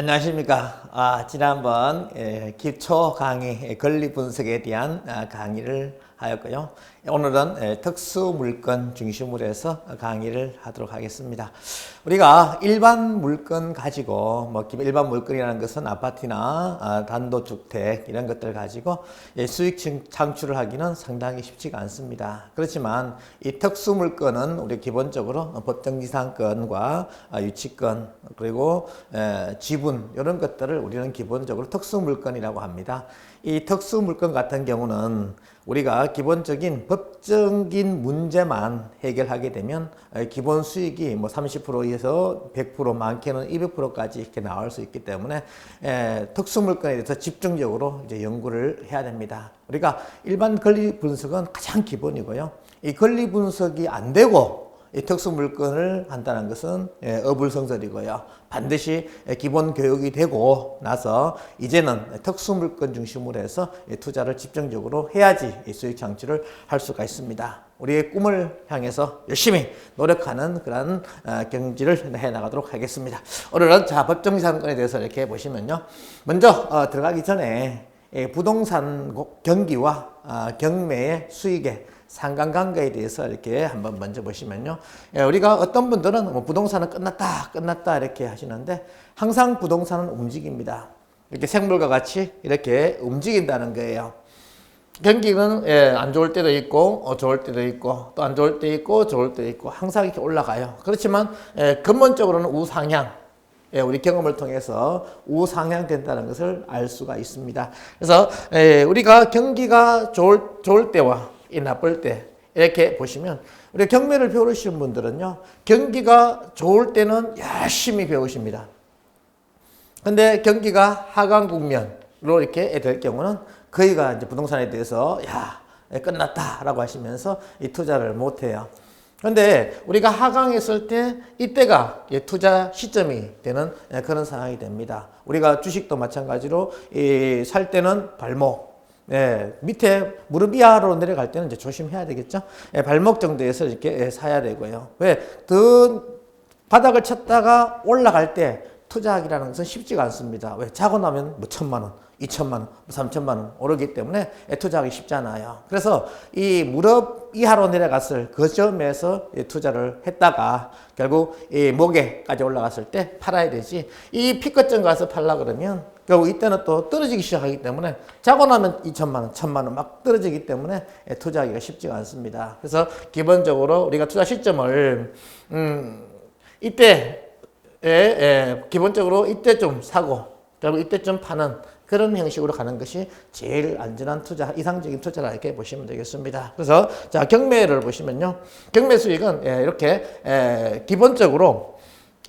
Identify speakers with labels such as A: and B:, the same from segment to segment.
A: 안녕하십니까. 지난번 기초 강의 권리 분석에 대한 강의를 하였고요. 오늘은 특수 물건 중심으로 해서 강의를 하도록 하겠습니다. 우리가 일반 물건 가지고 일반 물건이라는 것은 아파트나 단독주택 이런 것들 가지고 수익 창출을 하기는 상당히 쉽지가 않습니다. 그렇지만 이 특수 물건은 우리 기본적으로 법정지상권과 유치권 그리고 지분 이런 것들을 우리는 기본적으로 특수 물건이라고 합니다. 이 특수 물건 같은 경우는 우리가 기본적인 법적인 문제만 해결하게 되면 기본 수익이 30%에서 100% 많게는 200%까지 이렇게 나올 수 있기 때문에 특수 물건에 대해서 집중적으로 이제 연구를 해야 됩니다. 우리가 일반 권리 분석은 가장 기본이고요. 이 권리 분석이 안 되고 이 특수 물건을 한다는 것은 어불성설이고요. 반드시 기본 교육이 되고 나서 이제는 특수 물건 중심으로 해서 투자를 집중적으로 해야지 수익 창출을 할 수가 있습니다. 우리의 꿈을 향해서 열심히 노력하는 그런 경지를 해 나가도록 하겠습니다. 오늘은 법정지상권에 대해서 이렇게 보시면요. 먼저 들어가기 전에 부동산 경기와 경매의 수익의 상관관계에 대해서 이렇게 한번 먼저 보시면요. 우리가 어떤 분들은 부동산은 끝났다 이렇게 하시는데 항상 부동산은 움직입니다. 이렇게 생물과 같이 이렇게 움직인다는 거예요. 경기는 안 좋을 때도 있고 좋을 때도 있고 또 안 좋을 때 있고 좋을 때도 있고 항상 이렇게 올라가요. 그렇지만 근본적으로는 우상향. 우리 경험을 통해서 우상향 된다는 것을 알 수가 있습니다. 그래서 우리가 경기가 좋을 때와 이 나쁠 때 이렇게 보시면 우리 경매를 배우시는 분들은요. 경기가 좋을 때는 열심히 배우십니다. 근데 경기가 하강 국면으로 이렇게 될 경우는 거의가 이제 부동산에 대해서 끝났다라고 하시면서 이 투자를 못 해요. 그런데 우리가 하강했을 때 이때가 투자 시점이 되는 그런 상황이 됩니다. 우리가 주식도 마찬가지로 살 때는 발목 밑에 무릎 이하로 내려갈 때는 이제 조심해야 되겠죠. 발목 정도에서 이렇게 사야 되고요. 왜? 더 바닥을 쳤다가 올라갈 때 투자하기라는 것은 쉽지가 않습니다. 왜? 자고 나면 1,000만 원, 2,000만 원, 3,000만 원 오르기 때문에 투자하기 쉽잖아요. 그래서 이 무릎 이하로 내려갔을 그 점에서 투자를 했다가 결국 이 목에까지 올라갔을 때 팔아야 되지. 이 피크점 가서 팔라 그러면 결국 이때는 또 떨어지기 시작하기 때문에 자고 나면 2,000만 원, 1,000만 원 막 떨어지기 때문에 투자하기가 쉽지가 않습니다. 그래서 기본적으로 우리가 투자 시점을 이때 기본적으로 이때 좀 사고 결국 이때 좀 파는 그런 형식으로 가는 것이 제일 안전한 투자, 이상적인 투자라 이렇게 보시면 되겠습니다. 그래서 경매를 보시면요. 경매 수익은 이렇게 기본적으로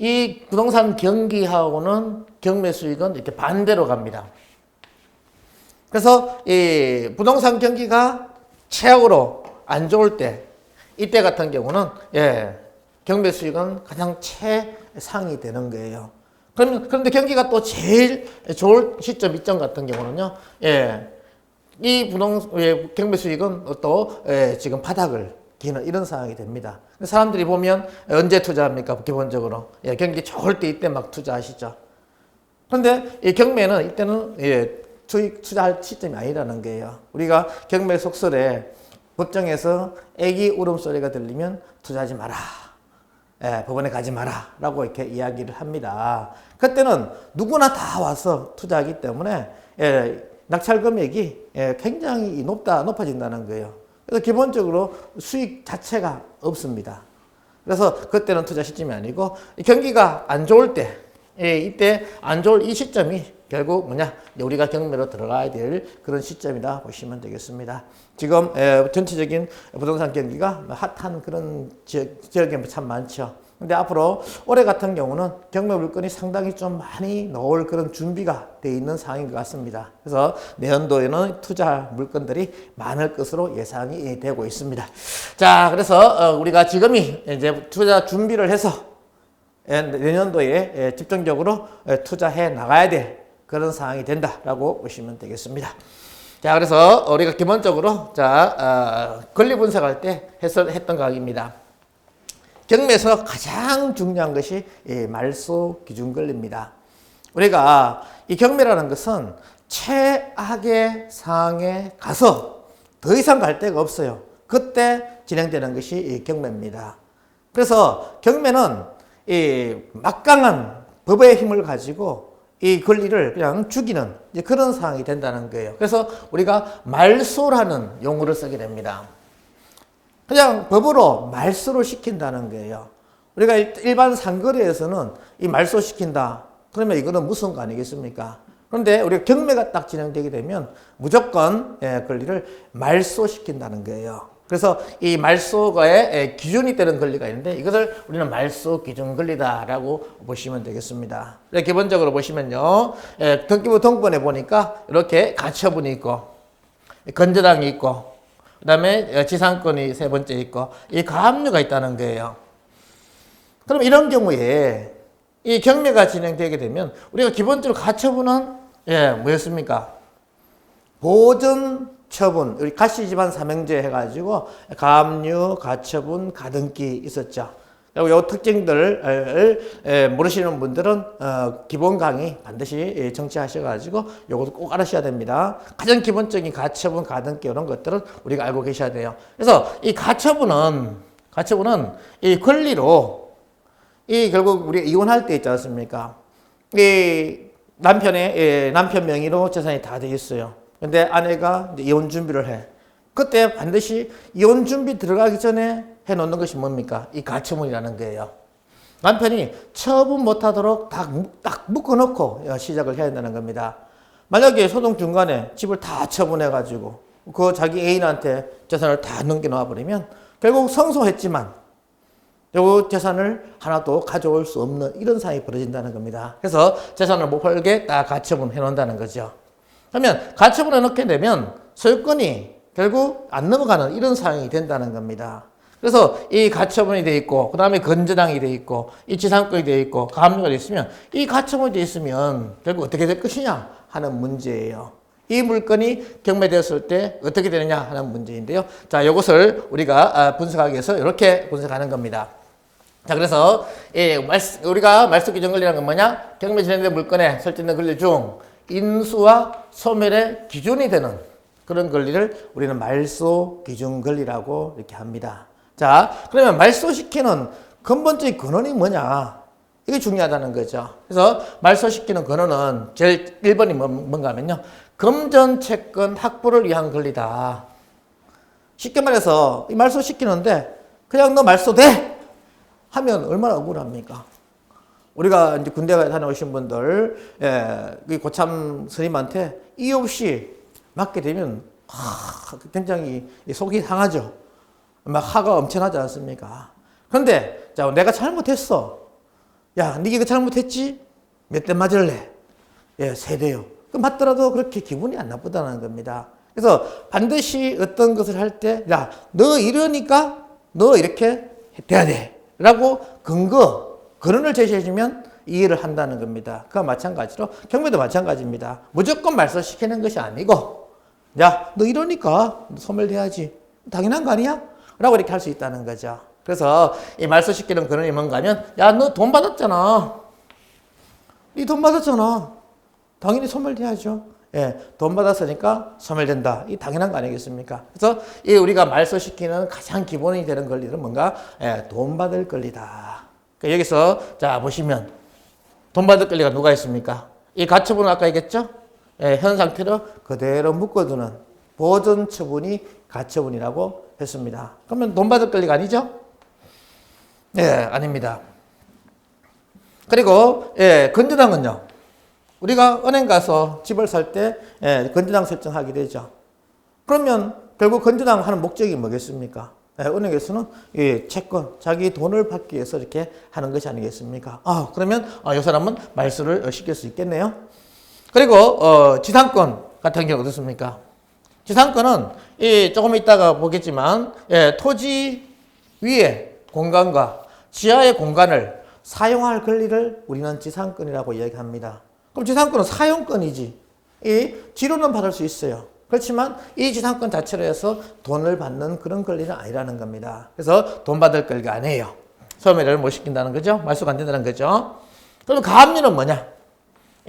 A: 이 부동산 경기하고는 경매 수익은 이렇게 반대로 갑니다. 그래서 이 부동산 경기가 최악으로 안 좋을 때 이때 같은 경우는 경매 수익은 가장 최상이 되는 거예요. 그런데 경기가 또 제일 좋을 시점 이점 같은 경우는요. 이 경매 수익은 또 지금 바닥을 기는 이런 상황이 됩니다. 사람들이 보면 언제 투자합니까? 기본적으로 경기 좋을 때 이때 막 투자하시죠. 그런데 이 경매는 이때는 투자할 시점이 아니라는 거예요. 우리가 경매 속설에 법정에서 애기 울음소리가 들리면 투자하지 마라. 법원에 가지 마라 라고 이렇게 이야기를 합니다. 그때는 누구나 다 와서 투자하기 때문에 낙찰 금액이 굉장히 높아진다는 거예요. 그래서 기본적으로 수익 자체가 없습니다. 그래서 그때는 투자 시점이 아니고 경기가 안 좋을 때 이때 안 좋을 이 시점이 결국 뭐냐 우리가 경매로 들어가야 될 그런 시점이다 보시면 되겠습니다. 지금 전체적인 부동산 경기가 핫한 그런 지역이 참 많죠. 근데 앞으로 올해 같은 경우는 경매 물건이 상당히 좀 많이 나올 그런 준비가 돼 있는 상황인 것 같습니다. 그래서 내년도에는 투자 물건들이 많을 것으로 예상이 되고 있습니다. 자, 그래서 우리가 지금이 이제 투자 준비를 해서 내년도에 집중적으로 투자해 나가야 될 그런 상황이 된다라고 보시면 되겠습니다. 자, 그래서 우리가 기본적으로 권리 분석할 때 했던 강의입니다. 경매에서 가장 중요한 것이 말소 기준 권리입니다. 우리가 이 경매라는 것은 최악의 상황에 가서 더 이상 갈 데가 없어요. 그때 진행되는 것이 이 경매입니다. 그래서 경매는 이 막강한 법의 힘을 가지고 이 권리를 그냥 죽이는 이제 그런 상황이 된다는 거예요. 그래서 우리가 말소라는 용어를 쓰게 됩니다. 그냥 법으로 말소를 시킨다는 거예요. 우리가 일반 상거래에서는 이 말소시킨다. 그러면 이거는 무슨 아니겠습니까? 그런데 우리가 경매가 딱 진행되게 되면 무조건 권리를 말소시킨다는 거예요. 그래서 이 말소가의 기준이 되는 권리가 있는데 이것을 우리는 말소 기준 권리다라고 보시면 되겠습니다. 기본적으로 보시면요. 등기부 등본에 보니까 이렇게 가처분이 있고 건저당이 있고 그 다음에 지상권이 세 번째 있고 이 가압류가 있다는 거예요. 그럼 이런 경우에 이 경매가 진행되게 되면 우리가 기본적으로 가처분은 뭐였습니까? 보전 처분, 우리 가시집안 삼형제 해가지고 가압류, 가처분, 가등기 있었죠. 그리고 이 특징들을 모르시는 분들은 기본 강의 반드시 청취하셔가지고 이것도 꼭 알으셔야 됩니다. 가장 기본적인 가처분, 가등기 이런 것들은 우리가 알고 계셔야 돼요. 그래서 이 가처분은 이 권리로 이 결국 우리 이혼할 때 있지 않습니까? 이 남편 명의로 재산이 다 돼 있어요. 근데 아내가 이제 이혼 준비를 해. 그때 반드시 이혼 준비 들어가기 전에 해 놓는 것이 뭡니까? 이 가처분이라는 거예요. 남편이 처분 못하도록 딱 묶어놓고 시작을 해야 된다는 겁니다. 만약에 소송 중간에 집을 다 처분해가지고 그 자기 애인한테 재산을 다 넘겨놓아 버리면 결국 성소했지만 요 재산을 하나도 가져올 수 없는 이런 상황이 벌어진다는 겁니다. 그래서 재산을 못 팔게 딱 가처분 해놓는다는 거죠. 그러면 가처분해 놓게 되면 소유권이 결국 안 넘어가는 이런 상황이 된다는 겁니다. 그래서 이 가처분이 돼 있고 그 다음에 건저당이 돼 있고 이 지상권이 돼 있고 가압류가 돼 있으면 이 가처분이 돼 있으면 결국 어떻게 될 것이냐 하는 문제예요. 이 물건이 경매되었을 때 어떻게 되느냐 하는 문제인데요. 자, 이것을 우리가 분석하기 위해서 이렇게 분석하는 겁니다. 자, 그래서 우리가 말소 기준 권리라는 건 뭐냐? 경매 진행된 물건에 설정된 권리 중 인수와 소멸의 기준이 되는 그런 권리를 우리는 말소 기준 권리라고 이렇게 합니다. 자, 그러면 말소시키는 근본적인 근원이 뭐냐? 이게 중요하다는 거죠. 그래서 말소시키는 근원은 제일 1번이 뭔가 하면요. 금전 채권 확보를 위한 권리다. 쉽게 말해서 이 말소시키는데 그냥 너 말소돼! 하면 얼마나 억울합니까? 우리가 이제 군대 다녀오신 분들, 고참 스님한테 이유 없이 맞게 되면, 굉장히 속이 상하죠. 막 화가 엄청나지 않습니까? 그런데, 자, 내가 잘못했어. 야, 네가 이거 잘못했지? 몇 대 맞을래? 세 대요. 그 맞더라도 그렇게 기분이 안 나쁘다는 겁니다. 그래서 반드시 어떤 것을 할 때, 야, 너 이러니까 너 이렇게 돼야 돼. 라고 근원을 제시해주면 이해를 한다는 겁니다. 그와 마찬가지로 경매도 마찬가지입니다. 무조건 말소시키는 것이 아니고 야, 너 이러니까 소멸돼야지. 당연한 거 아니야? 라고 이렇게 할 수 있다는 거죠. 그래서 이 말소시키는 근원이 뭔가 하면 야, 너 돈 받았잖아. 네 돈 받았잖아. 당연히 소멸돼야죠. 돈 받았으니까 소멸된다. 이 당연한 거 아니겠습니까? 그래서 이 우리가 말소시키는 가장 기본이 되는 권리는 뭔가 돈 받을 권리다. 그러니까 여기서 자 보시면 돈 받을 권리가 누가 있습니까? 이 가처분은 아까 얘기했죠? 현 상태로 그대로 묶어두는 보존 처분이 가처분이라고 했습니다. 그러면 돈 받을 권리가 아니죠? 아닙니다. 그리고 건저당은요. 우리가 은행 가서 집을 살 때 건저당 설정하게 되죠. 그러면 결국 건저당 하는 목적이 뭐겠습니까? 은행에서는 채권, 자기 돈을 받기 위해서 이렇게 하는 것이 아니겠습니까? 그러면 이 사람은 말소를 시킬 수 있겠네요. 그리고 지상권 같은 경우 어떻습니까? 지상권은 조금 이따가 보겠지만 토지 위에 공간과 지하의 공간을 사용할 권리를 우리는 지상권이라고 이야기합니다. 그럼 지상권은 사용권이지. 지로는 받을 수 있어요. 그렇지만 이 지상권 자체로 해서 돈을 받는 그런 권리는 아니라는 겁니다. 그래서 돈 받을 권리가 아니에요. 소멸을 못 시킨다는 거죠. 말소가 안 된다는 거죠. 그럼 가압류는 뭐냐?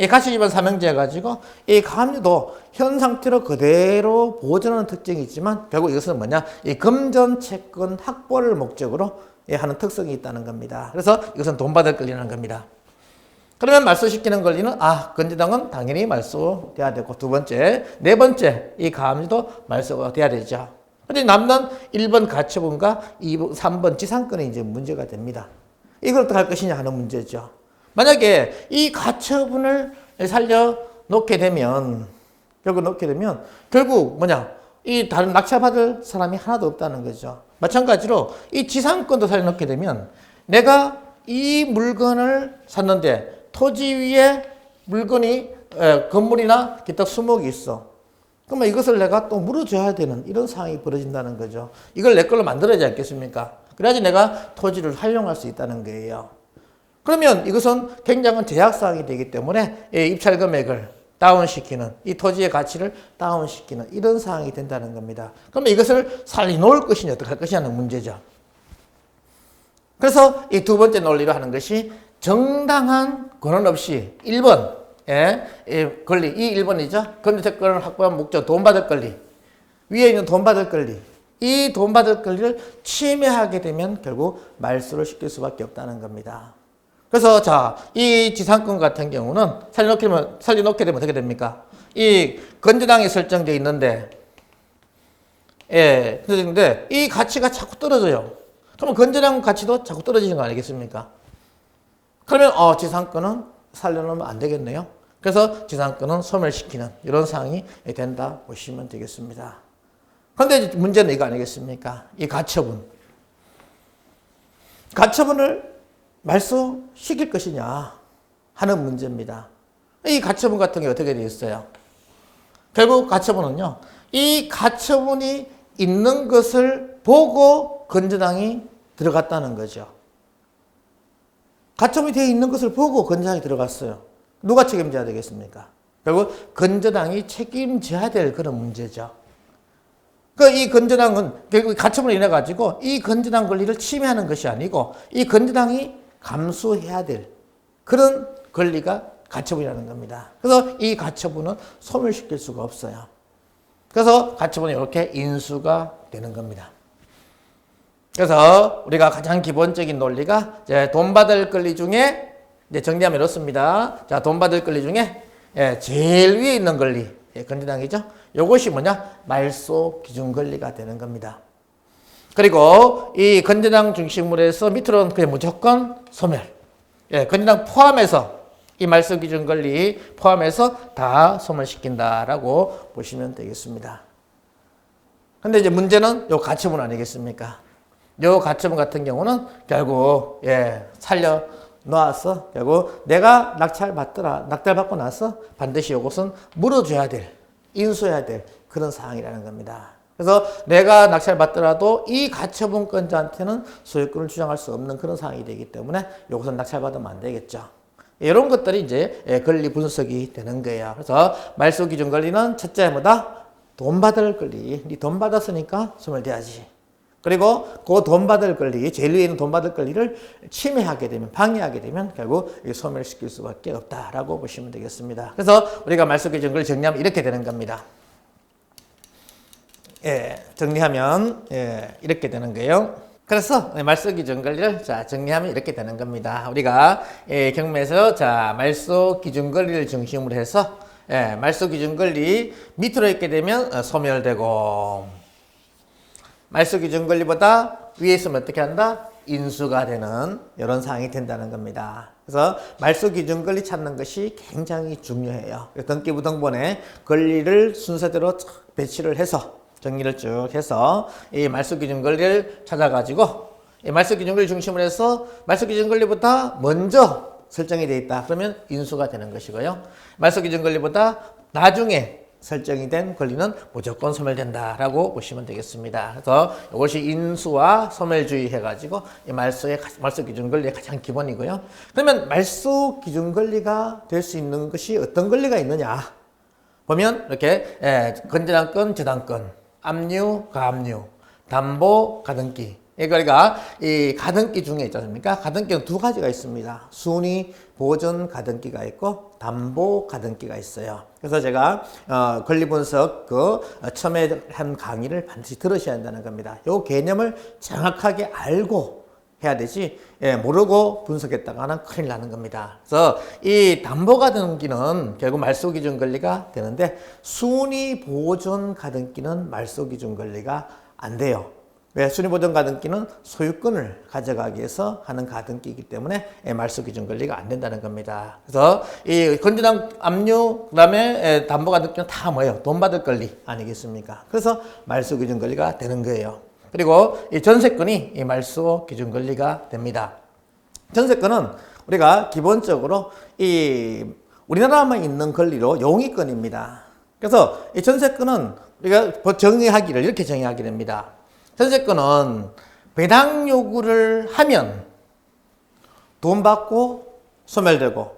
A: 이 가치기반 삼형제 가지고 이 가압류도 현 상태로 그대로 보존하는 특징이 있지만 결국 이것은 뭐냐? 이 금전 채권 확보를 목적으로 하는 특성이 있다는 겁니다. 그래서 이것은 돈 받을 권리라는 겁니다. 그러면 말소시키는 권리는 건재당은 당연히 말소돼야 되고 두 번째, 네 번째 이 가압류도 말소가 돼야 되죠. 근데 남는 1번 가처분과 2번, 3번 지상권이 이제 문제가 됩니다. 이걸 어떻게 할 것이냐 하는 문제죠. 만약에 이 가처분을 살려놓게 되면, 결국 뭐냐? 이 다른 낙찰받을 사람이 하나도 없다는 거죠. 마찬가지로 이 지상권도 살려놓게 되면 내가 이 물건을 샀는데 토지 위에 물건이, 건물이나 기타 수목이 있어. 그러면 이것을 내가 또 물어줘야 되는 이런 상황이 벌어진다는 거죠. 이걸 내 걸로 만들어야지 않겠습니까? 그래야지 내가 토지를 활용할 수 있다는 거예요. 그러면 이것은 굉장한 제약사항이 되기 때문에 입찰 금액을 다운시키는, 이 토지의 가치를 다운시키는 이런 상황이 된다는 겁니다. 그러면 이것을 살려놓을 것이냐 어떻게 할 것이냐는 문제죠. 그래서 이 두 번째 논리로 하는 것이 정당한 권한 없이 1번 권리, 이 1번이죠. 금전채권을 확보한 목적, 돈 받을 권리. 위에 있는 돈 받을 권리. 이 돈 받을 권리를 침해하게 되면 결국 말소를 시킬 수밖에 없다는 겁니다. 그래서 자, 이 지상권 같은 경우는 살려놓게 되면 어떻게 됩니까? 이 건재당이 설정되어 있는데, 설정되는데 이 가치가 자꾸 떨어져요. 그러면 건재당 가치도 자꾸 떨어지는 거 아니겠습니까? 그러면 지상권은 살려놓으면 안 되겠네요. 그래서 지상권은 소멸시키는 이런 상황이 된다 보시면 되겠습니다. 그런데 문제는 이거 아니겠습니까? 이 가처분. 가처분을 말소시킬 것이냐 하는 문제입니다. 이 가처분 같은 게 어떻게 되어 있어요? 결국 가처분은요, 이 가처분이 있는 것을 보고 건재당이 들어갔다는 거죠. 가처분이 되어 있는 것을 보고 건재당이 들어갔어요. 누가 책임져야 되겠습니까? 결국 건재당이 책임져야 될 그런 문제죠. 이 건재당은 결국 가처분을 인해 가지고 이 건재당 권리를 침해하는 것이 아니고 이 건재당이 감수해야 될 그런 권리가 가처분이라는 겁니다. 그래서 이 가처분은 소멸시킬 수가 없어요. 그래서 가처분이 이렇게 인수가 되는 겁니다. 그래서 우리가 가장 기본적인 논리가 이제 돈 받을 권리 중에 이제 정리하면 이렇습니다. 자, 돈 받을 권리 중에 제일 위에 있는 권리, 건재당이죠. 이것이 뭐냐? 말소 기준 권리가 되는 겁니다. 그리고 이 건재당 중심으로 밑으로는 그냥 무조건 소멸. 건재당 포함해서 이 말소 기준 권리 포함해서 다 소멸시킨다라고 보시면 되겠습니다. 근데 이제 문제는 요 가처분 아니겠습니까? 요 가처분 같은 경우는 결국 살려 놓아서 결국 내가 낙찰받고 나서 반드시 이것은 물어줘야 될, 인수해야 될 그런 사항이라는 겁니다. 그래서 내가 낙찰받더라도 이 가처분권자한테는 소유권을 주장할 수 없는 그런 상황이 되기 때문에 이것은 낙찰받으면 안 되겠죠. 이런 것들이 이제 권리 분석이 되는 거예요. 그래서 말소 기준 권리는 첫째 뭐다? 돈 받을 권리. 네 돈 받았으니까 소멸돼야지. 그리고 그 돈 받을 권리, 제일 위에 있는 돈 받을 권리를 침해하게 되면, 방해하게 되면 결국 소멸시킬 수밖에 없다라고 보시면 되겠습니다. 그래서 우리가 말소 기준 권리 정리하면 이렇게 되는 겁니다. 정리하면 이렇게 되는 거예요. 그래서 말소 기준 권리를 정리하면 이렇게 되는 겁니다. 우리가 경매에서 말소 기준 권리를 중심으로 해서 말소 기준 권리 밑으로 있게 되면 소멸되고, 말소 기준 권리보다 위에 있으면 어떻게 한다? 인수가 되는 이런 상황이 된다는 겁니다. 그래서 말소 기준 권리 찾는 것이 굉장히 중요해요. 등기부등본에 권리를 순서대로 배치를 해서 정리를 쭉 해서 이 말소 기준 권리를 찾아가지고 이 말소 기준 권리 중심으로 해서 말소 기준 권리보다 먼저 설정이 되어 있다. 그러면 인수가 되는 것이고요. 말소 기준 권리보다 나중에 설정이 된 권리는 무조건 소멸된다라고 보시면 되겠습니다. 그래서 이것이 인수와 소멸주의 해가지고 이 말소 기준 권리의 가장 기본이고요. 그러면 말소 기준 권리가 될 수 있는 것이 어떤 권리가 있느냐? 보면 이렇게 건재당권, 저당권, 압류, 가압류, 담보, 가등기 그러니까 이 가등기 중에 있지 않습니까? 가등기는 두 가지가 있습니다. 순위 보존 가등기가 있고 담보 가등기가 있어요. 그래서 제가 권리분석 처음에 한 강의를 반드시 들으셔야 한다는 겁니다. 이 개념을 정확하게 알고 해야 되지, 모르고 분석했다가는 큰일 나는 겁니다. 그래서 이 담보 가등기는 결국 말소 기준 권리가 되는데 순위 보존 가등기는 말소 기준 권리가 안 돼요. 왜? 순위보존 가등기는 소유권을 가져가기 위해서 하는 가등기이기 때문에 말소 기준 권리가 안 된다는 겁니다. 그래서 이 건전한 압류, 그 다음에 담보 가등기는 다 뭐예요? 돈 받을 권리 아니겠습니까? 그래서 말소 기준 권리가 되는 거예요. 그리고 이 전세권이 이 말소 기준 권리가 됩니다. 전세권은 우리가 기본적으로 이 우리나라만 있는 권리로 용의권입니다. 그래서 이 전세권은 우리가 정의하기를 이렇게 정의하게 됩니다. 전세권은 배당 요구를 하면 돈 받고 소멸되고,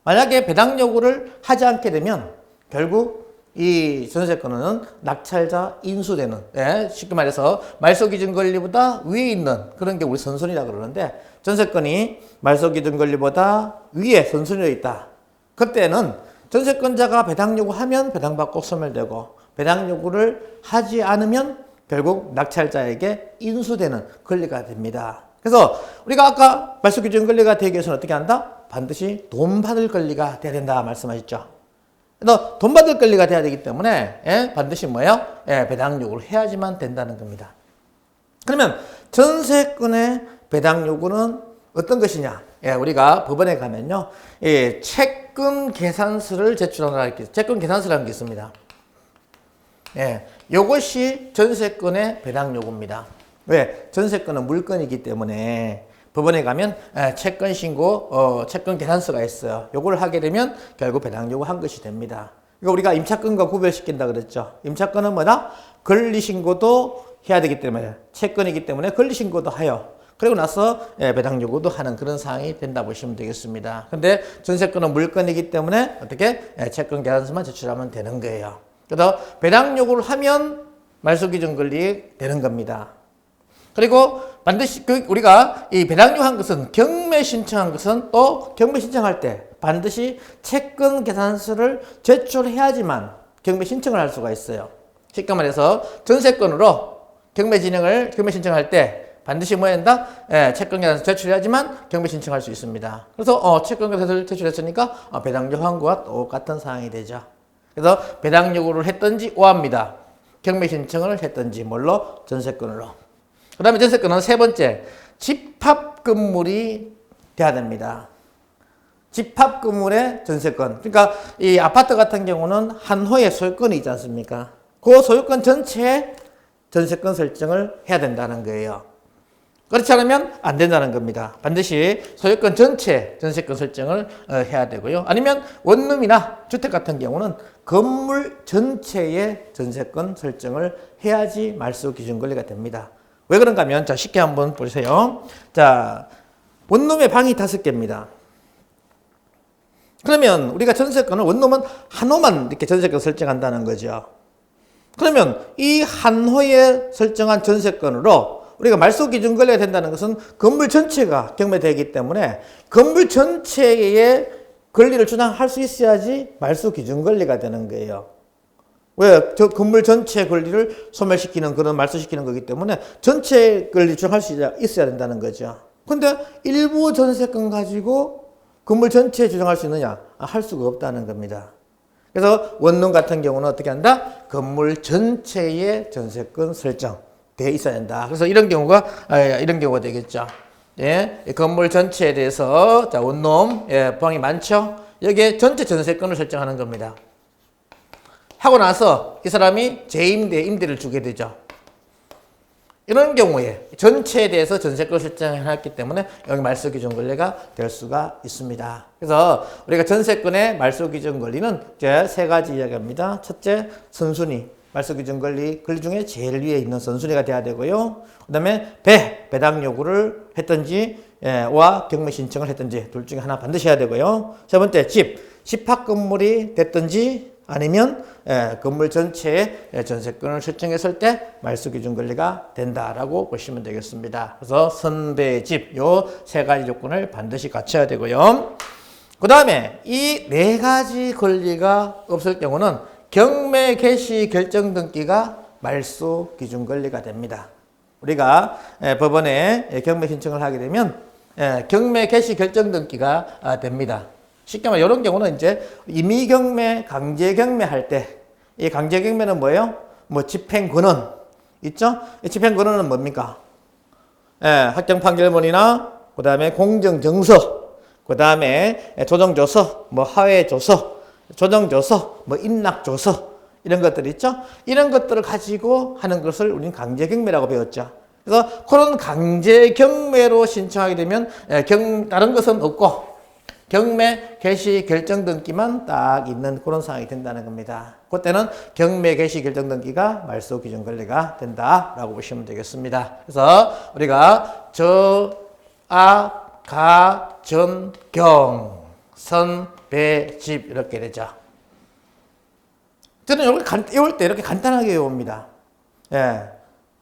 A: 만약에 배당 요구를 하지 않게 되면 결국 이 전세권은 낙찰자 인수되는, 쉽게 말해서 말소 기준 권리보다 위에 있는 그런 게 우리 선순위라고 그러는데, 전세권이 말소 기준 권리보다 위에 선순위에 있다. 그때는 전세권자가 배당 요구하면 배당 받고 소멸되고, 배당 요구를 하지 않으면 결국 낙찰자에게 인수되는 권리가 됩니다. 그래서 우리가 아까 말소 기준 권리가 되기 위해서는 어떻게 한다? 반드시 돈 받을 권리가 돼야 된다 말씀하셨죠. 그래서 돈 받을 권리가 돼야 되기 때문에 반드시 뭐예요? 배당 요구를 해야지만 된다는 겁니다. 그러면 전세권의 배당 요구는 어떤 것이냐? 우리가 법원에 가면요, 채권 계산서를 제출하는 채권 계산서라는 게 있습니다. 요것이 전세권의 배당 요구입니다. 왜? 전세권은 물건이기 때문에 법원에 가면 채권 신고, 채권 계산서가 있어요. 요걸 하게 되면 결국 배당 요구한 것이 됩니다. 이거 우리가 임차권과 구별시킨다 그랬죠. 임차권은 뭐다? 권리 신고도 해야 되기 때문에, 채권이기 때문에 권리 신고도 하여, 그리고 나서 배당 요구도 하는 그런 상황이 된다 보시면 되겠습니다. 근데 전세권은 물건이기 때문에 어떻게? 채권 계산서만 제출하면 되는 거예요. 그래서 배당 요구를 하면 말소 기준 권리 되는 겁니다. 그리고 반드시 우리가 이 배당 요구한 것은, 경매 신청한 것은 또 경매 신청할 때 반드시 채권 계산서를 제출해야지만 경매 신청을 할 수가 있어요. 쉽게 말해서 전세권으로 경매 신청할 때 반드시 뭐 한다? 채권 계산서 제출해야지만 경매 신청할 수 있습니다. 그래서 채권 계산서를 제출했으니까 배당 요구한 것과 똑같은 상황이 되죠. 그래서 배당 요구를 했든지 오합니다. 경매 신청을 했든지 뭘로? 전세권으로. 그 다음에 전세권은 세 번째, 집합 건물이 돼야 됩니다. 집합 건물의 전세권. 그러니까 이 아파트 같은 경우는 한 호의 소유권이 있지 않습니까? 그 소유권 전체에 전세권 설정을 해야 된다는 거예요. 그렇지 않으면 안 된다는 겁니다. 반드시 소유권 전체 전세권 설정을 해야 되고요. 아니면 원룸이나 주택 같은 경우는 건물 전체의 전세권 설정을 해야지 말소 기준 권리가 됩니다. 왜 그런가 하면, 자, 쉽게 한번 보세요. 자, 원룸에 방이 5개입니다. 그러면 우리가 전세권을, 원룸은 한 호만 이렇게 전세권 설정한다는 거죠. 그러면 이 한 호에 설정한 전세권으로 우리가 말소 기준 권리가 된다는 것은 건물 전체가 경매되기 때문에 건물 전체의 권리를 주장할 수 있어야지 말소 기준 권리가 되는 거예요. 왜? 저 건물 전체 권리를 소멸시키는, 그런 말소시키는 거기 때문에 전체 권리 주장할 수 있어야 된다는 거죠. 근데 일부 전세권 가지고 건물 전체에 주장할 수 있느냐? 할 수가 없다는 겁니다. 그래서 원룸 같은 경우는 어떻게 한다? 건물 전체의 전세권 설정 돼 있어야 된다. 그래서 이런 경우가 되겠죠. 건물 전체에 대해서, 자, 원룸, 방이 많죠? 여기에 전체 전세권을 설정하는 겁니다. 하고 나서 이 사람이 임대를 주게 되죠. 이런 경우에 전체에 대해서 전세권을 설정해놨기 때문에 여기 말소 기준 권리가 될 수가 있습니다. 그래서 우리가 전세권의 말소 기준 권리는 이제 세 가지 이야기합니다. 첫째, 선순위. 말소 기준 권리 중에 제일 위에 있는 선순위가 돼야 되고요. 그 다음에 배당 요구를 했든지, 와 경매 신청을 했든지 둘 중에 하나 반드시 해야 되고요. 세 번째, 집합 건물이 됐든지 아니면 건물 전체의 전세권을 설정했을 때 말소기준 권리가 된다라고 보시면 되겠습니다. 그래서 선배집 요 세 가지 조건을 반드시 갖춰야 되고요. 그 다음에 이 네 가지 권리가 없을 경우는 경매 개시 결정 등기가 말소 기준 권리가 됩니다. 우리가 법원에 경매 신청을 하게 되면 경매 개시 결정 등기가 됩니다. 쉽게 말해 이런 경우는 이제 임의 경매, 강제 경매 할 때 이 강제 경매는 뭐예요? 뭐 집행 권한 있죠? 이 집행 권한은 뭡니까? 확정 판결문이나 그다음에 공정 정서, 그다음에 조정 조서, 뭐 하회 조서, 조정 조서, 뭐 인락 조서 이런 것들 있죠? 이런 것들을 가지고 하는 것을 우리는 강제 경매라고 배웠죠. 그래서 그런 강제 경매로 신청하게 되면 다른 것은 없고 경매 개시 결정 등기만 딱 있는 그런 상황이 된다는 겁니다. 그때는 경매 개시 결정 등기가 말소 기준 권리가 된다라고 보시면 되겠습니다. 그래서 우리가 저, 아, 가, 전, 경, 선, 배, 집 이렇게 되죠. 저는 외울 때 이렇게 간단하게 외웁니다.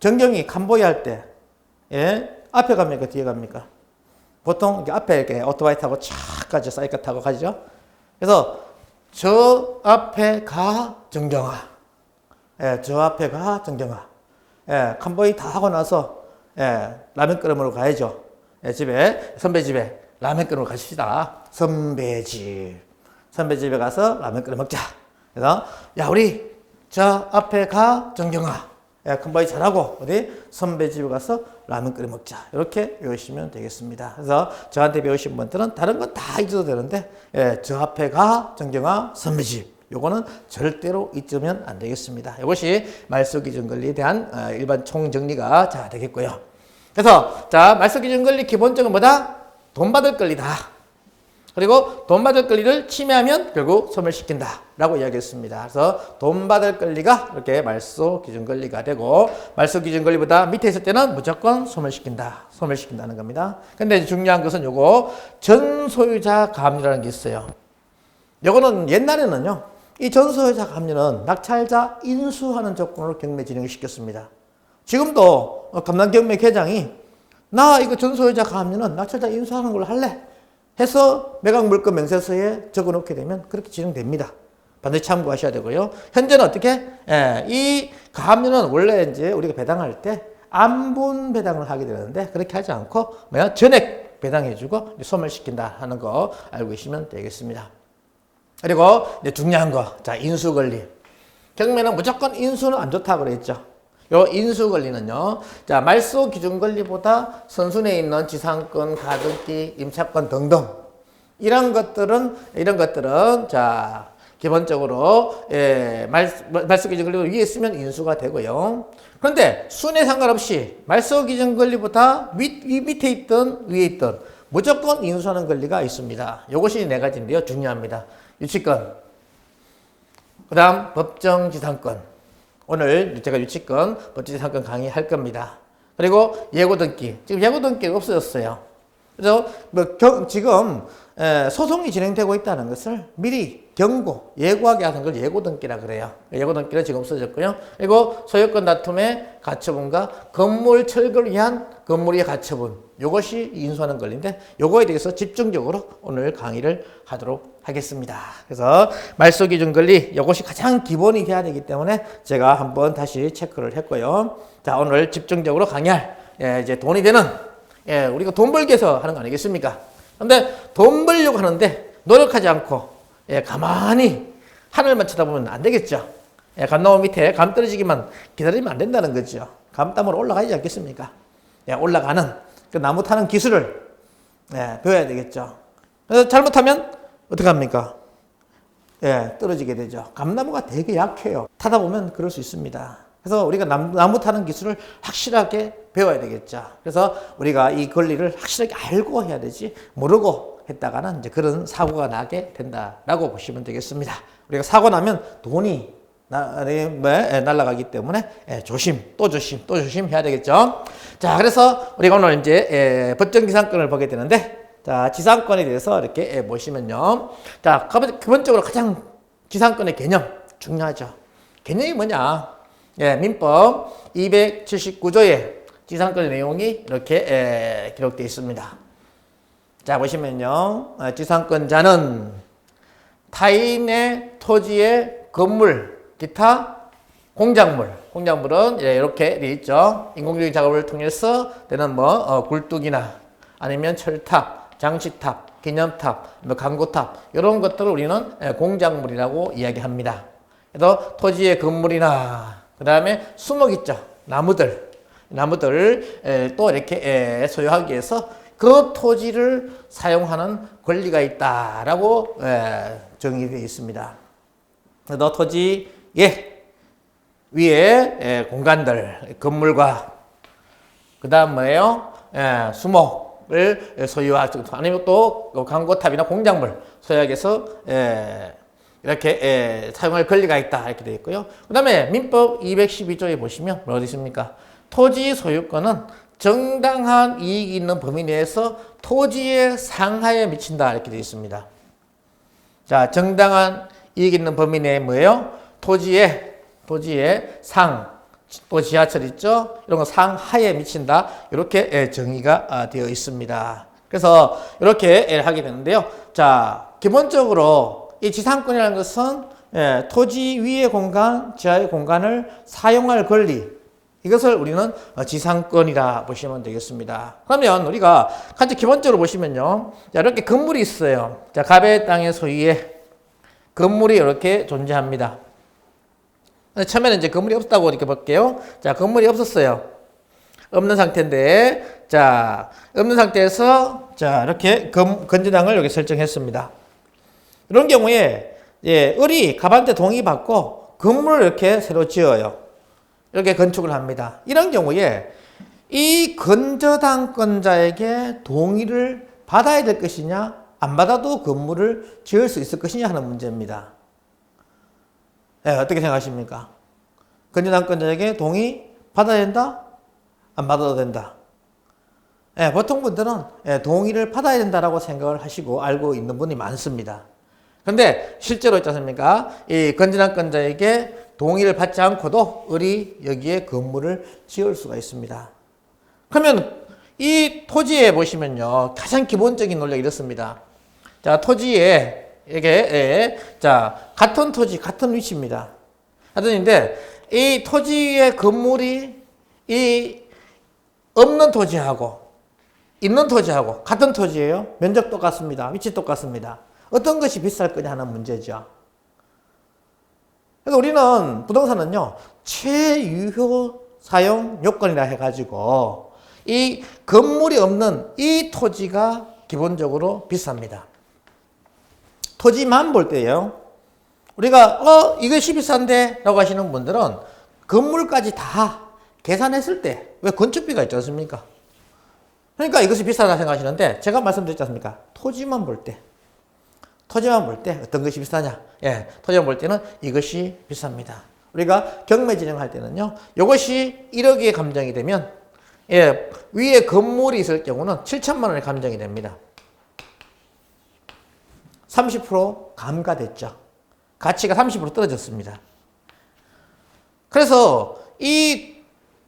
A: 정경이 칸보이 할 때 앞에 갑니까 뒤에 갑니까? 보통 앞에 이렇게 오토바이 타고 촥 가죠. 사이클 타고 가죠. 그래서 저 앞에 가 정경아. 저 앞에 가 정경아. 칸보이 다 하고 나서 라면 끓으러 가야죠. 집에 선배 집에 라면 끓으러 가십시다. 선배집. 선배집에 가서 라면 끓여 먹자. 그래서 야 우리 저 앞에 가 정경아. 칸보이 잘하고 어디 선배 집에 가서 라면 끓여 먹자. 이렇게 외우시면 되겠습니다. 그래서 저한테 배우신 분들은 다른 건 다 잊어도 되는데 저 앞에 가 정경아 선배 집. 요거는 절대로 잊으면 안 되겠습니다. 이것이 말소 기준 권리에 대한 일반 총정리가 자 되겠고요. 그래서 자 말소 기준 권리 기본적은 뭐다? 돈 받을 권리다. 그리고 돈 받을 권리를 침해하면 결국 소멸시킨다 라고 이야기했습니다. 그래서 돈 받을 권리가 이렇게 말소 기준 권리가 되고 말소 기준 권리보다 밑에 있을 때는 무조건 소멸시킨다는 겁니다. 근데 중요한 것은 요거 전소유자 가압류라는 게 있어요. 요거는 옛날에는요 이 전소유자 가압류는 낙찰자 인수하는 조건으로 경매 진행을 시켰습니다. 지금도 감남경매 계장이 나 이거 전소유자 가압류는 낙찰자 인수하는 걸로 할래 해서 매각물건 명세서에 적어놓게 되면 그렇게 진행됩니다. 반드시 참고하셔야 되고요. 현재는 어떻게? 이 가압류는 원래 이제 우리가 배당할 때 안분 배당을 하게 되는데 그렇게 하지 않고 뭐야? 전액 배당해주고 소멸시킨다 하는 거 알고 계시면 되겠습니다. 그리고 이제 중요한 거, 자 인수 권리. 경매는 무조건 인수는 안 좋다고 그랬죠. 요 인수 권리는요. 자, 말소 기준 권리보다 선순위에 있는 지상권, 가등기, 임차권 등등 이런 것들은 자, 기본적으로 말소 기준 권리 위에 있으면 인수가 되고요. 그런데 순위에 상관없이 말소 기준 권리보다 밑에 있든 위에 있든 무조건 인수하는 권리가 있습니다. 이것이 네 가지인데요. 중요합니다. 유치권, 그다음 법정 지상권. 오늘 제가 유치권, 법정지상권 강의할 겁니다. 그리고 예고등기. 지금 예고등기가 없어졌어요. 그래서 지금 소송이 진행되고 있다는 것을 미리 경고, 예고하게 하는 걸 예고등기라 그래요. 예고등기는 지금 없어졌고요. 그리고 소유권 다툼의 가처분과 건물 철거를 위한 건물의 가처분. 이것이 인수하는 권리인데 요거에 대해서 집중적으로 오늘 강의를 하도록 하겠습니다. 그래서 말소 기준 권리 이것이 가장 기본이 돼야 되기 때문에 제가 한번 다시 체크를 했고요. 자, 오늘 집중적으로 강의할 이제 돈이 되는 우리가 돈 벌기 위해서 하는 거 아니겠습니까? 근데 돈 벌려고 하는데 노력하지 않고 가만히 하늘만 쳐다보면 안 되겠죠. 감나무 밑에 감 떨어지기만 기다리면 안 된다는 거죠. 감담으로 올라가지 않겠습니까? 올라가는 그 나무 타는 기술을 배워야 되겠죠. 그래서 잘못하면 어떻게 합니까? 떨어지게 되죠. 감나무가 되게 약해요. 타다 보면 그럴 수 있습니다. 그래서 우리가 나무 타는 기술을 확실하게 배워야 되겠죠. 그래서 우리가 이 권리를 확실하게 알고 해야 되지 모르고 했다가는 이제 그런 사고가 나게 된다라고 보시면 되겠습니다. 우리가 사고 나면 돈이 날아가기 때문에 또 조심 해야 되겠죠. 자, 그래서 우리가 오늘 이제 법정지상권을 보게 되는데, 자, 지상권에 대해서 이렇게 보시면요. 자, 기본적으로 가장 지상권의 개념 중요하죠. 개념이 뭐냐? 예, 민법 279조에 지상권의 내용이 이렇게 기록되어 있습니다. 자, 보시면요. 지상권자는 타인의 토지의 건물, 기타 공작물은 이렇게 되어 있죠. 인공적인 작업을 통해서 되는 굴뚝이나 아니면 철탑, 장식탑, 기념탑, 광고탑 이런 것들을 우리는 공작물이라고 이야기합니다. 그래서 토지의 건물이나 그 다음에 수목 있죠. 나무들을 또 이렇게 소유하기 위해서 그 토지를 사용하는 권리가 있다라고 정의되어 있습니다. 그래서 토지의 위에 공간들, 건물과 그 다음 뭐예요? 수목을 소유하고 아니면 또 광고탑이나 공작물 소유하기 위해서 이렇게 사용할 권리가 있다 이렇게 되어 있고요. 그 다음에 민법 212조에 보시면 뭐가 있습니까? 토지 소유권은 정당한 이익이 있는 범위 내에서 토지의 상하에 미친다 이렇게 되어 있습니다. 자, 정당한 이익이 있는 범위 내에 뭐예요? 토지의 상, 또 지하철 있죠? 이런 거 상하에 미친다 이렇게 정의가 되어 있습니다. 그래서 이렇게 하게 되는데요. 자, 기본적으로 이 지상권이라는 것은 토지 위의 공간, 지하의 공간을 사용할 권리 이것을 우리는 지상권이라 보시면 되겠습니다. 그러면 우리가 가장 기본적으로 보시면요. 자, 이렇게 건물이 있어요. 자, 갑의 땅의 소유에 건물이 이렇게 존재합니다. 처음에는 이제 건물이 없다고 이렇게 볼게요. 자, 건물이 없었어요. 없는 상태인데, 자, 없는 상태에서, 자, 이렇게 건전항을 여기 설정했습니다. 이런 경우에, 을이 갑한테 동의받고 건물을 이렇게 새로 지어요. 이렇게 건축을 합니다. 이런 경우에 이 건저당권자에게 동의를 받아야 될 것이냐, 안 받아도 건물을 지을 수 있을 것이냐 하는 문제입니다. 어떻게 생각하십니까? 건저당권자에게 동의 받아야 된다? 안 받아도 된다? 보통 분들은 동의를 받아야 된다라고 생각을 하시고 알고 있는 분이 많습니다. 그런데 실제로 있지 않습니까? 이 건저당권자에게 동의를 받지 않고도 을이 여기에 건물을 지을 수가 있습니다. 그러면 이 토지에 보시면요. 가장 기본적인 논리가 이렇습니다. 자, 토지에 이게 자, 같은 토지, 같은 위치입니다. 하여튼인데 이 토지의 건물이 이 없는 토지하고 있는 토지하고 같은 토지예요. 면적 똑같습니다. 위치 똑같습니다. 어떤 것이 비쌀 거냐 하는 문제죠. 그래서 우리는 부동산은요, 최유효 사용 요건이라 해가지고 이 건물이 없는 이 토지가 기본적으로 비쌉니다. 토지만 볼 때요. 우리가 이것이 비싼데 라고 하시는 분들은 건물까지 다 계산했을 때 왜 건축비가 있지 않습니까? 그러니까 이것이 비싸다 생각하시는데 제가 말씀드렸지 않습니까? 토지만 볼 때 어떤 것이 비싸냐? 토지만 볼 때는 이것이 비쌉니다. 우리가 경매 진행할 때는요. 이것이 1억에 감정이 되면 위에 건물이 있을 경우는 7천만 원에 감정이 됩니다. 30% 감가됐죠. 가치가 30% 떨어졌습니다. 그래서 이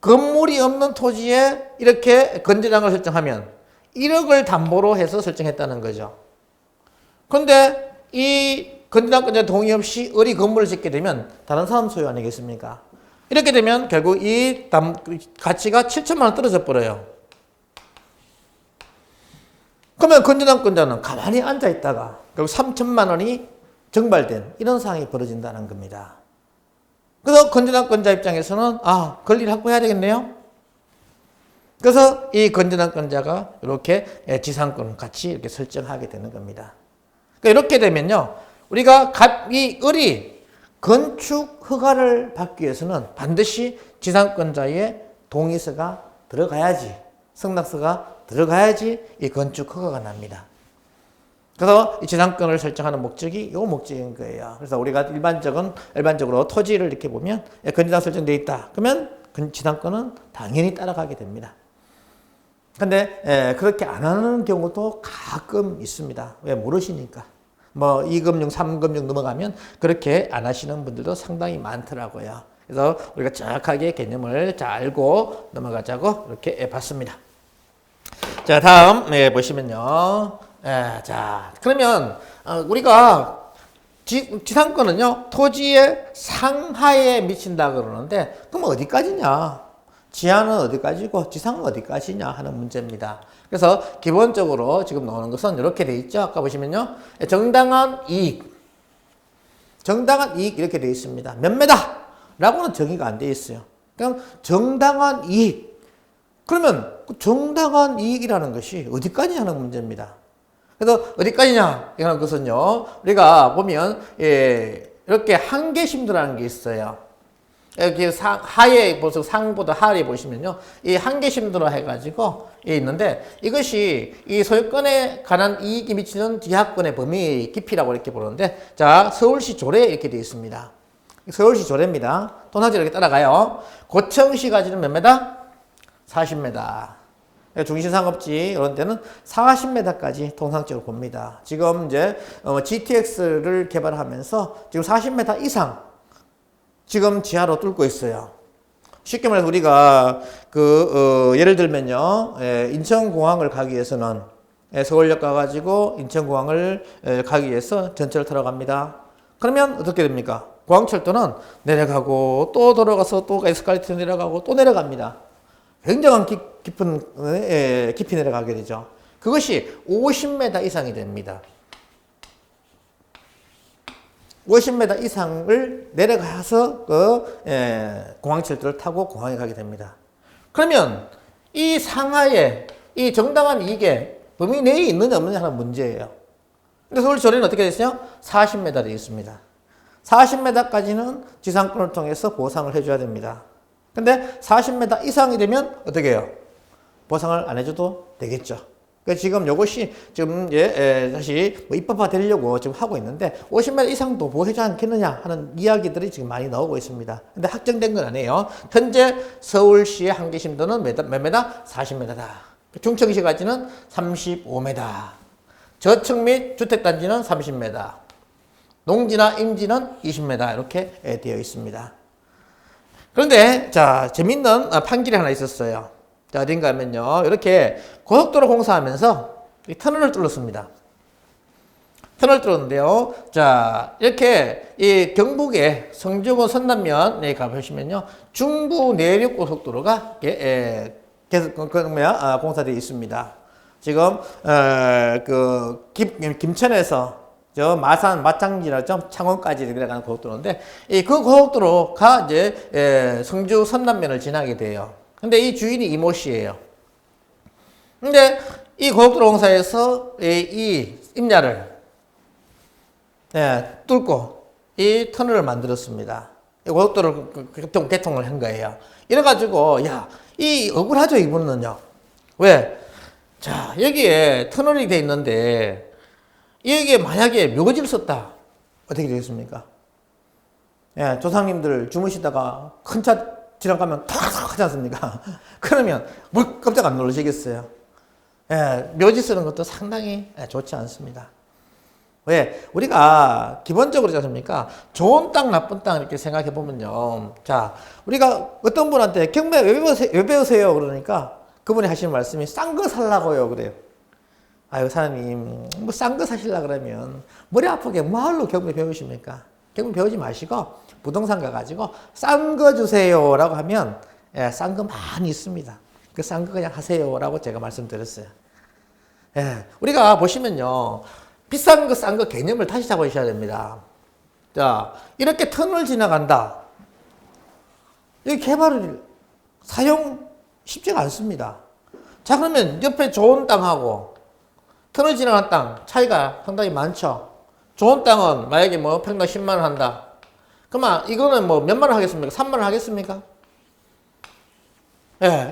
A: 건물이 없는 토지에 이렇게 건저당을 설정하면 1억을 담보로 해서 설정했다는 거죠. 그런데 이 건저당권자 동의 없이 을이 건물을 짓게 되면 다른 사람 소유 아니겠습니까? 이렇게 되면 결국 이 가치가 7천만 원 떨어져 버려요. 그러면 건저당권자는 가만히 앉아 있다가 결국 3천만 원이 증발된 이런 상황이 벌어진다는 겁니다. 그래서 건저당권자 입장에서는 권리를 확보해야 되겠네요. 그래서 이 건저당권자가 이렇게 지상권 같이 이렇게 설정하게 되는 겁니다. 그러니까 이렇게 되면요, 우리가 이 을이 건축 허가를 받기 위해서는 반드시 지상권자의 동의서가 들어가야지, 승낙서가 들어가야지 이 건축 허가가 납니다. 그래서 이 지상권을 설정하는 목적이 이 목적인 거예요. 그래서 우리가 일반적으로 토지를 이렇게 보면 건저당 설정되어 있다. 그러면 지상권은 당연히 따라가게 됩니다. 근데 그렇게 안 하는 경우도 가끔 있습니다. 왜? 모르시니까. 뭐 2금융, 3금융 넘어가면 그렇게 안 하시는 분들도 상당히 많더라고요. 그래서 우리가 정확하게 개념을 잘 알고 넘어가자고 이렇게 봤습니다. 자, 다음 보시면요. 자, 그러면 우리가 지상권은요, 토지의 상하에 미친다 그러는데, 그럼 어디까지냐? 지하는 어디까지고 지상은 어디까지냐 하는 문제입니다. 그래서 기본적으로 지금 나오는 것은 이렇게 돼 있죠. 아까 보시면요, 정당한 이익 이렇게 돼 있습니다. 몇 메다라고는 정의가 안 돼 있어요. 그냥 정당한 이익. 그러면 그 정당한 이익이라는 것이 어디까지 하는 문제입니다. 그래서 어디까지냐 이런 것은요, 우리가 보면 이렇게 한계심도라는 게 있어요. 여기 하에 보세요. 상보다 하에 보시면요, 이 한계심도로 해가지고 있는데, 이것이 이 소유권에 관한 이익이 미치는 지하권의 범위 깊이라고 이렇게 보는데, 자, 서울시 조례 이렇게 되어 있습니다. 서울시 조례입니다. 도나지 이렇게 따라가요. 고청시까지는 몇 메다? 40m. 중심상업지 이런 데는 40m까지 통상적으로 봅니다. 지금 이제 GTX를 개발하면서 지금 40m 이상 지금 지하로 뚫고 있어요. 쉽게 말해서 우리가 예를 들면요, 인천공항을 가기 위해서는 서울역 가가지고 인천공항을 가기 위해서 전철을 타러 갑니다. 그러면 어떻게 됩니까? 공항철도는 내려가고 또 돌아가서 또 에스컬레이터 내려가고 또 내려갑니다. 굉장한 깊이 내려가게 되죠. 그것이 50m 이상이 됩니다. 50m 이상을 내려가서 공항철도를 타고 공항에 가게 됩니다. 그러면 이 상하에 이 정당한 이익의 범위 내에 있느냐 없느냐 하는 문제예요. 근데 서울조례는 어떻게 됐어요? 40m 되어 있습니다. 40m까지는 지상권을 통해서 보상을 해줘야 됩니다. 근데 40m 이상이 되면 어떻게 해요? 보상을 안 해줘도 되겠죠. 그러니까 지금 이것이 지금 다시 입법화 되려고 지금 하고 있는데 50m 이상도 보호해주지 않겠느냐 하는 이야기들이 지금 많이 나오고 있습니다. 근데 확정된 건 아니에요. 현재 서울시의 한계심도는 몇 m? 40m다. 중청시까지는 35m. 저층 및 주택단지는 30m. 농지나 임지는 20m 이렇게 되어 있습니다. 그런데 자, 재밌는 판결이 하나 있었어요. 자, 어딘가 하면요, 이렇게 고속도로 공사하면서 이 터널을 뚫었습니다. 터널을 뚫었는데요, 자, 이렇게 이 경북의 성주고 선남면에 가보시면요, 중부 내륙 고속도로가 계속 공사되어 있습니다. 지금 김천에서 저 마산, 마창지나 창원까지 내려가는 고속도로인데, 그 고속도로가 이제 성주 선남면을 지나게 돼요. 근데 이 주인이 이모 씨예요. 근데 이 고속도로 공사에서 이 임야를 뚫고 이 터널을 만들었습니다. 고속도로 개통을 한 거예요. 이래가지고 이 억울하죠, 이분은요. 왜? 자, 여기에 터널이 돼 있는데 여기에 만약에 묘지를 썼다, 어떻게 되겠습니까? 조상님들 주무시다가 큰 차 지나가면 탁 하지 않습니까? 그러면 깜짝 안 놀라시겠어요? 묘지 쓰는 것도 상당히 좋지 않습니다. 왜? 우리가 기본적으로 그렇지 않습니까? 좋은 땅, 나쁜 땅 이렇게 생각해 보면요. 자, 우리가 어떤 분한테 경매 왜 배우세요? 그러니까 그분이 하시는 말씀이 싼 거 살라고요. 그래요. 아유, 사장님, 뭐 싼 거 사시려고 그러면 머리 아프게 뭐하러 경매 배우십니까? 경매 배우지 마시고 부동산 가가지고 싼 거 주세요 라고 하면 싼 거 많이 있습니다. 그 싼 거 그냥 하세요 라고 제가 말씀드렸어요. 우리가 보시면요, 비싼 거 싼 거 개념을 다시 잡으셔야 됩니다. 자, 이렇게 터널 지나간다. 이 개발을 사용 쉽지가 않습니다. 자, 그러면 옆에 좋은 땅하고 터널 지나간 땅 차이가 상당히 많죠. 좋은 땅은 만약에 뭐 평당 10만 원 한다. 그러면 이거는 뭐 몇만 원 하겠습니까? 3만 원 하겠습니까?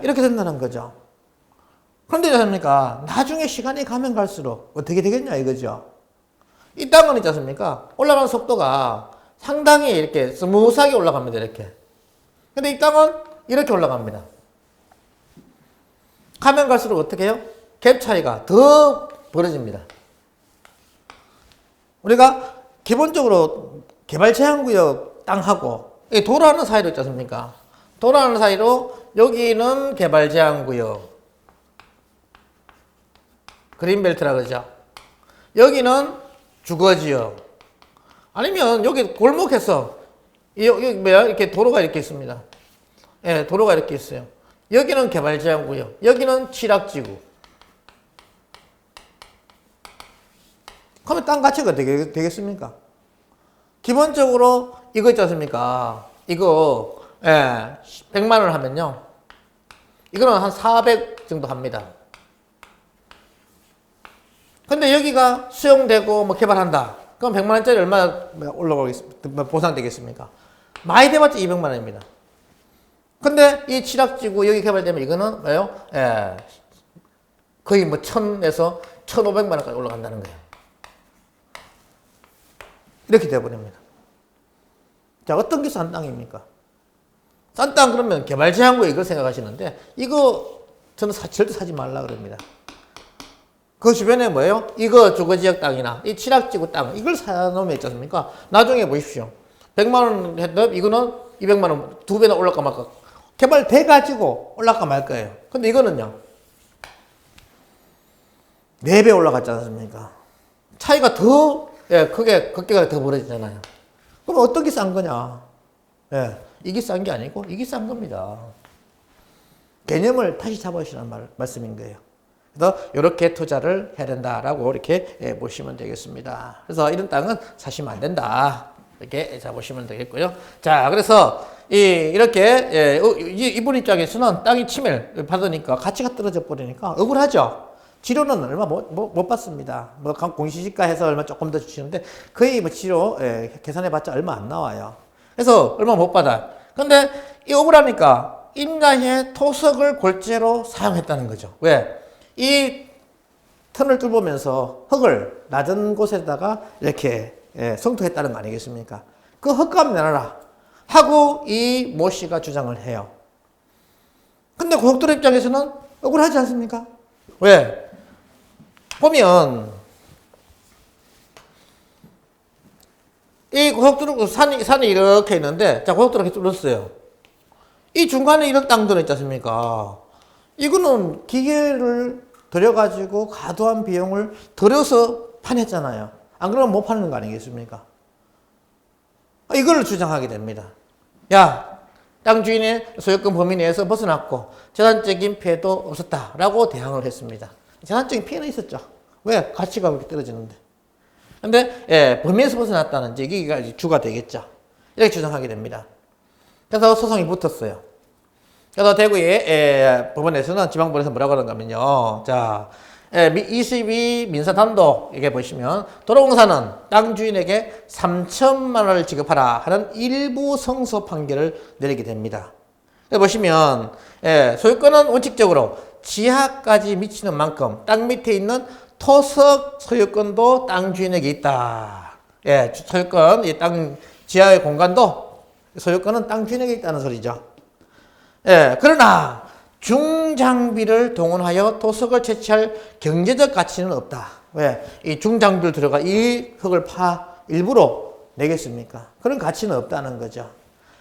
A: 이렇게 된다는 거죠. 그런데 있지 않습니까? 나중에 시간이 가면 갈수록 어떻게 되겠냐 이거죠. 이 땅은 있지 않습니까? 올라가는 속도가 상당히 이렇게 스무스하게 올라갑니다. 이렇게. 근데 이 땅은 이렇게 올라갑니다. 가면 갈수록 어떻게 해요? 갭 차이가 더 벌어집니다. 우리가 기본적으로 개발제한구역 땅하고 이 도로하는 사이로 있지 않습니까? 도로하는 사이로 여기는 개발제한구역 그린벨트라 그러죠. 여기는 주거지역. 아니면 여기 골목에서 여기 뭐야 이렇게 도로가 이렇게 있습니다. 예, 도로가 이렇게 있어요. 여기는 개발제한구역, 여기는 취락지구. 그러면 땅 가치가 되겠습니까? 기본적으로 이거 있지 않습니까? 이거 100만 원 하면요. 이거는 한 400 정도 합니다. 근데 여기가 수용되고 뭐 개발한다. 그럼 100만 원짜리 얼마 올라가겠습니까? 보상되겠습니까? 많이 돼봤자 200만 원입니다. 근데 이 취락지구 여기 개발되면 이거는 뭐예요? 거의 뭐 1000에서 1500만 원까지 올라간다는 거예요. 이렇게 되어버립니다. 자, 어떤 게 싼 땅입니까? 싼 땅 그러면 개발제한구에 이걸 생각하시는데 이거 저는 절대 사지 말라 그럽니다. 그 주변에 뭐예요? 이거 주거지역 땅이나 이 취락지구 땅 이걸 사놓으면 있지 않습니까? 나중에 보십시오. 100만 원 했던 이거는 200만 원 두 배나 올라가 말까? 개발돼가지고 올라가 말 거예요. 근데 이거는요. 4배 올라갔지 않습니까? 차이가 더 크게 극대가 더 벌어지잖아요. 그럼 어떤 게 싼 거냐? 이게 싼 게 아니고 이게 싼 겁니다. 개념을 다시 잡으시라는 말씀인 거예요. 그래서 이렇게 투자를 해야 된다라고 이렇게 보시면 되겠습니다. 그래서 이런 땅은 사시면 안 된다. 이렇게 잡으시면 되겠고요. 자, 그래서 이렇게 이분 입장에서는 땅이 침해를 받으니까 가치가 떨어져 버리니까 억울하죠. 치료는 얼마 못 받습니다. 뭐 공시지가 해서 얼마 조금 더 주시는데 거의 뭐 치료 계산해봤자 얼마 안 나와요. 그래서 얼마 못 받아. 근데 이 억울하니까 임야의 토석을 골재로 사용했다는 거죠. 왜? 이 턴을 뚫으면서 흙을 낮은 곳에다가 이렇게 성토했다는 거 아니겠습니까? 그 흙값 내놔라 하고 이 모 씨가 주장을 해요. 근데 고속도로 입장에서는 억울하지 않습니까? 왜? 보면 이 고속도로 산이 이렇게 있는데 자 고속도로 이렇게 뚫었어요. 이 중간에 이런 땅들 있지 않습니까? 이거는 기계를 들여가지고 과도한 비용을 들여서 파냈잖아요. 안 그러면 못 파는 거 아니겠습니까? 이걸 주장하게 됩니다. 야, 땅 주인의 소유권 범위 내에서 벗어났고 재산적인 피해도 없었다라고 대항을 했습니다. 재산적인 피해는 있었죠. 왜? 가치가 그렇게 떨어지는데. 근데 범위에서 벗어났다는 이게 주가 되겠죠. 이렇게 주장하게 됩니다. 그래서 소송이 붙었어요. 그래서 대구의 법원에서는 지방법원에서 뭐라고 하는가 하면요. 자, 22 민사단도 이게 보시면 도로공사는 땅 주인에게 3천만 원을 지급하라 하는 일부 성소 판결을 내리게 됩니다. 여기 보시면 소유권은 원칙적으로 지하까지 미치는 만큼 땅 밑에 있는 토석 소유권도 땅 주인에게 있다. 소유권, 이 땅 지하의 공간도 소유권은 땅 주인에게 있다는 소리죠. 그러나 중장비를 동원하여 토석을 채취할 경제적 가치는 없다. 왜? 이 중장비를 들어가 이 흙을 일부러 내겠습니까? 그런 가치는 없다는 거죠.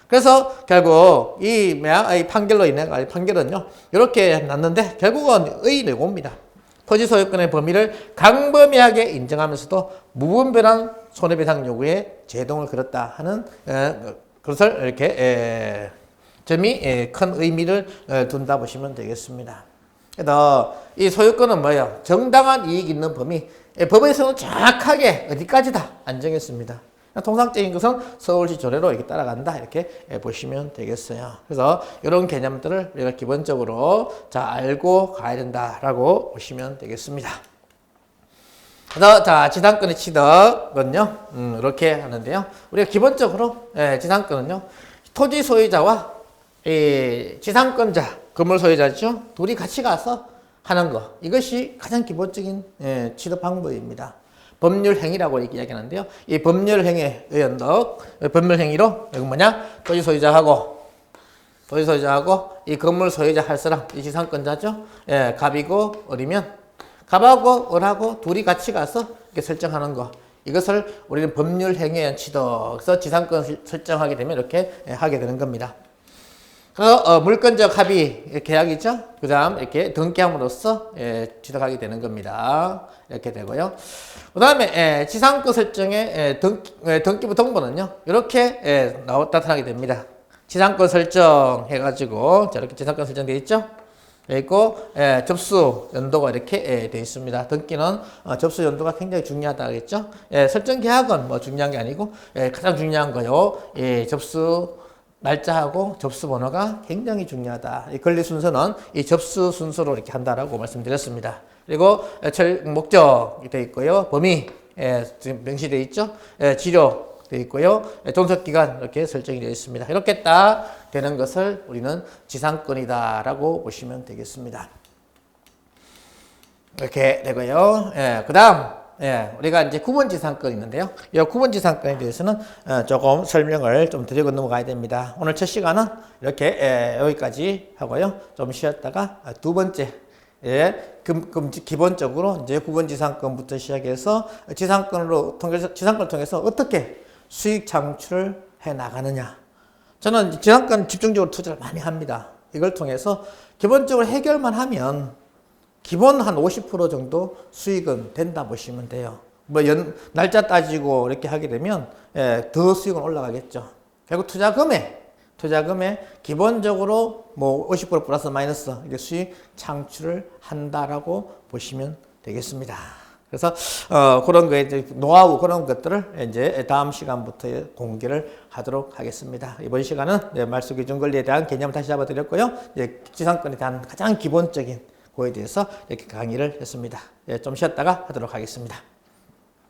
A: 그래서 결국 이 판결로 인해 판결은요 이렇게 났는데 결국은 의내고입니다. 토지 소유권의 범위를 강범위하게 인정하면서도 무분별한 손해배상 요구에 제동을 걸었다 하는 그것을 이렇게 점이 큰 의미를 둔다 보시면 되겠습니다. 그래서 이 소유권은 뭐예요? 정당한 이익 있는 범위. 법에서는 정확하게 어디까지다 안 정했습니다. 통상적인 것은 서울시 조례로 이렇게 따라간다 이렇게 보시면 되겠어요. 그래서 이런 개념들을 우리가 기본적으로 잘 알고 가야 된다라고 보시면 되겠습니다. 그래서 자 지상권의 취득은요 이렇게 하는데요. 우리가 기본적으로 지상권은요 토지 소유자와 지상권자 건물 소유자죠 둘이 같이 가서 하는 거 이것이 가장 기본적인 취득 방법입니다. 법률 행위라고 이야기하는데요. 이 법률 행위에 의한덕 법률 행위로 여기 뭐냐 토지 소유자하고 이 건물 소유자 할 사람 이 지상권자죠. 갑이고 을이면 갑하고 을하고 둘이 같이 가서 이렇게 설정하는 거 이것을 우리는 법률 행위에 의한 취득, 그래서 지상권 설정하게 되면 이렇게 하게 되는 겁니다. 그래서 물권적 합의 계약이죠. 그 다음 이렇게 등기함으로써 취득하게 되는 겁니다. 이렇게 되고요. 그 다음에 지상권 설정의 등기부 등본은요, 이렇게 나타나게 됩니다. 지상권 설정 해가지고 이렇게 지상권 설정되어 있죠. 되어 있고 접수 연도가 이렇게 되어 있습니다. 등기는 접수 연도가 굉장히 중요하다 하겠죠. 설정 계약은 뭐 중요한 게 아니고 가장 중요한 거요. 접수 날짜하고 접수 번호가 굉장히 중요하다. 이 권리 순서는 이 접수 순서로 이렇게 한다라고 말씀드렸습니다. 그리고 목적이 되어 있고요. 범위 지금 명시되어 있죠. 치료 되어 있고요. 존속기간 이렇게 설정이 되어 있습니다. 이렇게 딱 되는 것을 우리는 지상권이다라고 보시면 되겠습니다. 이렇게 되고요. 그 다음 우리가 이제 구분지상권이 있는데요. 이 구분지상권에 대해서는 조금 설명을 좀 드리고 넘어가야 됩니다. 오늘 첫 시간은 이렇게 여기까지 하고요. 좀 쉬었다가 두 번째 기본적으로 이제 구분지상권부터 시작해서 지상권을 통해서 어떻게 수익 창출을 해 나가느냐. 저는 지상권 집중적으로 투자를 많이 합니다. 이걸 통해서 기본적으로 해결만 하면 기본 한 50% 정도 수익은 된다 보시면 돼요. 뭐 날짜 따지고 이렇게 하게 되면 더 수익은 올라가겠죠. 결국 투자금에 기본적으로 뭐 50% 플러스 마이너스 이렇게 수익 창출을 한다라고 보시면 되겠습니다. 그래서 그런 거에 이제 노하우 그런 것들을 이제 다음 시간부터 공개를 하도록 하겠습니다. 이번 시간은 말소기준권리에 대한 개념을 다시 잡아드렸고요. 이제 지상권에 대한 가장 기본적인 거에 대해서 이렇게 강의를 했습니다. 좀 쉬었다가 하도록 하겠습니다.